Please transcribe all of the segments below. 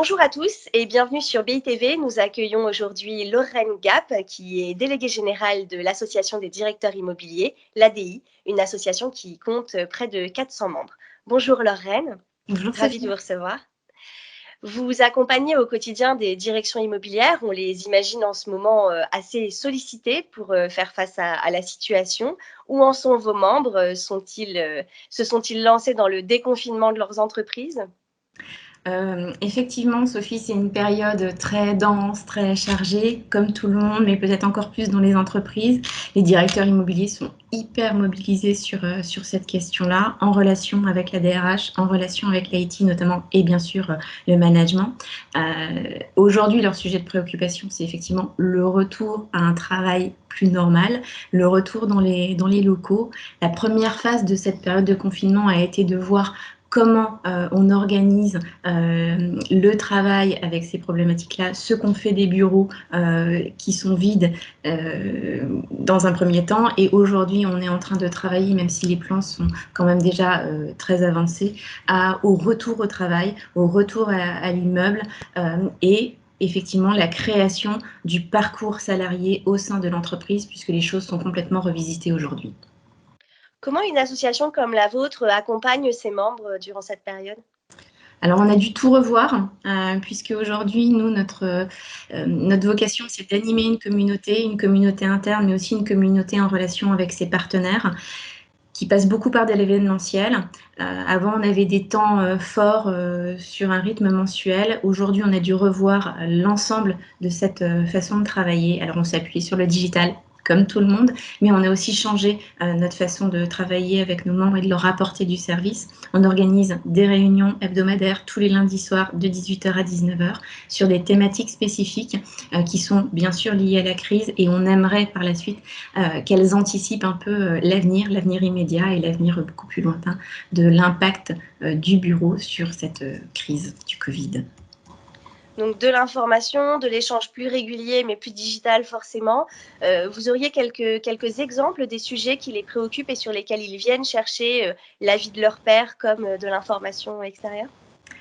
Bonjour à tous et bienvenue sur BITV. Nous accueillons aujourd'hui Lorraine Gap, qui est déléguée générale de l'Association des directeurs immobiliers, l'ADI, une association qui compte près de 400 membres. Bonjour Lorraine, Bonjour ravie de Sophie. vous recevoir. Vous accompagnez au quotidien des directions immobilières. On les imagine en ce moment assez sollicitées pour faire face à la situation. Où en sont vos membres? Se sont-ils lancés dans le déconfinement de leurs entreprises? Effectivement, Sophie, c'est une période très dense, très chargée, comme tout le monde, mais peut-être encore plus dans les entreprises. Les directeurs immobiliers sont hyper mobilisés sur cette question-là, en relation avec la DRH, en relation avec l'IT notamment, et bien sûr le management. Aujourd'hui, leur sujet de préoccupation, c'est effectivement le retour à un travail plus normal, le retour dans les locaux. La première phase de cette période de confinement a été de voir comment on organise le travail avec ces problématiques-là, ce qu'on fait des bureaux qui sont vides dans un premier temps. Et aujourd'hui, on est en train de travailler, même si les plans sont quand même déjà très avancés, au retour au travail, au retour à l'immeuble et effectivement la création du parcours salarié au sein de l'entreprise, puisque les choses sont complètement revisitées aujourd'hui. Comment une association comme la vôtre accompagne ses membres durant cette période? Alors, on a dû tout revoir, puisque aujourd'hui, nous, notre vocation, c'est d'animer une communauté interne, mais aussi une communauté en relation avec ses partenaires, qui passe beaucoup par de l'événementiel. Avant, on avait des temps forts sur un rythme mensuel. Aujourd'hui, on a dû revoir l'ensemble de cette façon de travailler. Alors, on s'est appuyé sur le digital, comme tout le monde, mais on a aussi changé notre façon de travailler avec nos membres et de leur apporter du service. On organise des réunions hebdomadaires tous les lundis soirs de 18h à 19h sur des thématiques spécifiques qui sont bien sûr liées à la crise, et on aimerait par la suite qu'elles anticipent un peu l'avenir immédiat et l'avenir beaucoup plus lointain de l'impact du bureau sur cette crise du Covid. Donc de l'information, de l'échange plus régulier, mais plus digital forcément. Vous auriez quelques exemples des sujets qui les préoccupent et sur lesquels ils viennent chercher l'avis de leur pairs comme de l'information extérieure?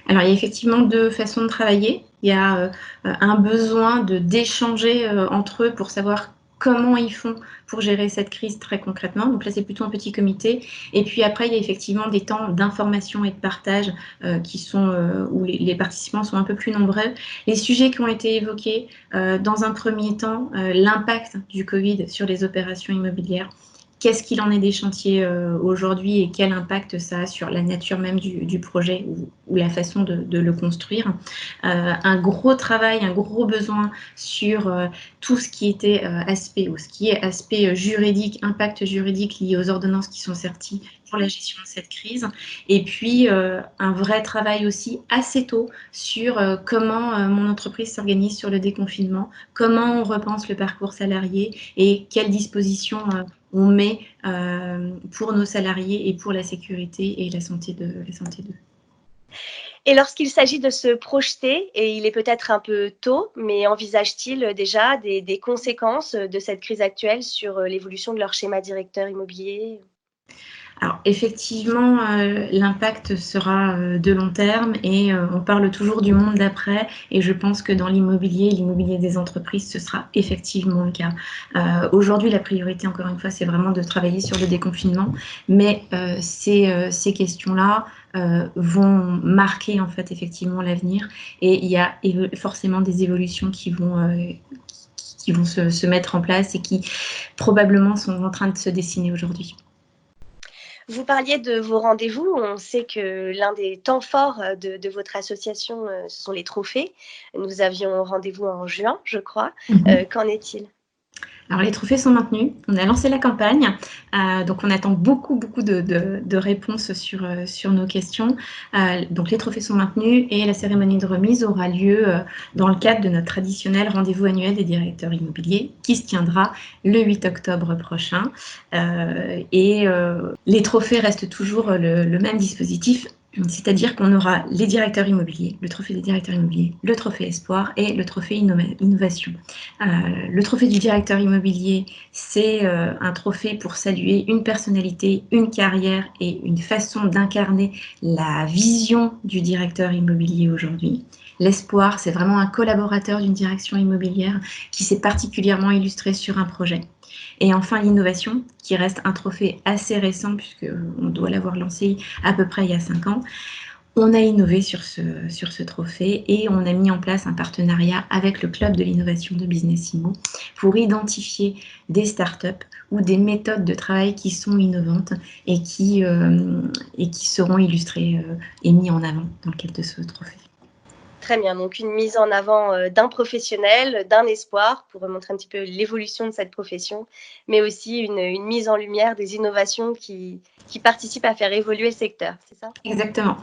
Alors, il y a effectivement deux façons de travailler. Il y a un besoin d'échanger entre eux pour savoir comment ils font pour gérer cette crise très concrètement. Donc là, c'est plutôt un petit comité. Et puis après, il y a effectivement des temps d'information et de partage où les participants sont un peu plus nombreux. Les sujets qui ont été évoqués, dans un premier temps, l'impact du Covid sur les opérations immobilières. Qu'est-ce qu'il en est des chantiers aujourd'hui et quel impact ça a sur la nature même du projet ou la façon de le construire. Un gros travail, un gros besoin sur tout ce qui était aspect juridique, impact juridique lié aux ordonnances qui sont sorties pour la gestion de cette crise. Et puis un vrai travail aussi assez tôt sur comment mon entreprise s'organise sur le déconfinement, comment on repense le parcours salarié et quelles dispositions on met pour nos salariés et pour la sécurité et la santé d'eux. Et lorsqu'il s'agit de se projeter, et il est peut-être un peu tôt, mais envisage-t-il déjà des conséquences de cette crise actuelle sur l'évolution de leur schéma directeur immobilier? Alors effectivement, l'impact sera de long terme et on parle toujours du monde d'après, et je pense que dans l'immobilier des entreprises, ce sera effectivement le cas. Aujourd'hui, la priorité, encore une fois, c'est vraiment de travailler sur le déconfinement, mais ces questions-là vont marquer en fait effectivement l'avenir, et il y a forcément des évolutions qui vont se mettre en place et qui probablement sont en train de se dessiner aujourd'hui. Vous parliez de vos rendez-vous. On sait que l'un des temps forts de votre association, ce sont les trophées. Nous avions rendez-vous en juin, je crois. Qu'en est-il? Alors les trophées sont maintenus. On a lancé la campagne, donc on attend beaucoup de réponses sur nos questions. Donc les trophées sont maintenus et la cérémonie de remise aura lieu dans le cadre de notre traditionnel rendez-vous annuel des directeurs immobiliers qui se tiendra le 8 octobre prochain. Les trophées restent toujours le même dispositif. C'est-à-dire qu'on aura les directeurs immobiliers, le trophée des directeurs immobiliers, le trophée espoir et le trophée innovation. Le trophée du directeur immobilier, c'est un trophée pour saluer une personnalité, une carrière et une façon d'incarner la vision du directeur immobilier aujourd'hui. L'espoir, c'est vraiment un collaborateur d'une direction immobilière qui s'est particulièrement illustré sur un projet. Et enfin, l'innovation, qui reste un trophée assez récent, puisqu'on doit l'avoir lancé à peu près il y a 5 ans. On a innové sur ce trophée et on a mis en place un partenariat avec le Club de l'innovation de Business Immo pour identifier des startups ou des méthodes de travail qui sont innovantes et qui seront illustrées et mis en avant dans le cadre de ce trophée. Très bien, donc une mise en avant, d'un professionnel, d'un espoir pour montrer un petit peu l'évolution de cette profession, mais aussi une mise en lumière des innovations qui participent à faire évoluer le secteur, c'est ça? Exactement,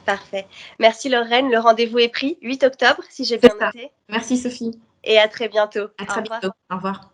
Parfait. Merci Lorraine, le rendez-vous est pris, 8 octobre si j'ai c'est bien ça. noté Merci Sophie, et à très bientôt. à Au très revoir. bientôt. Au revoir.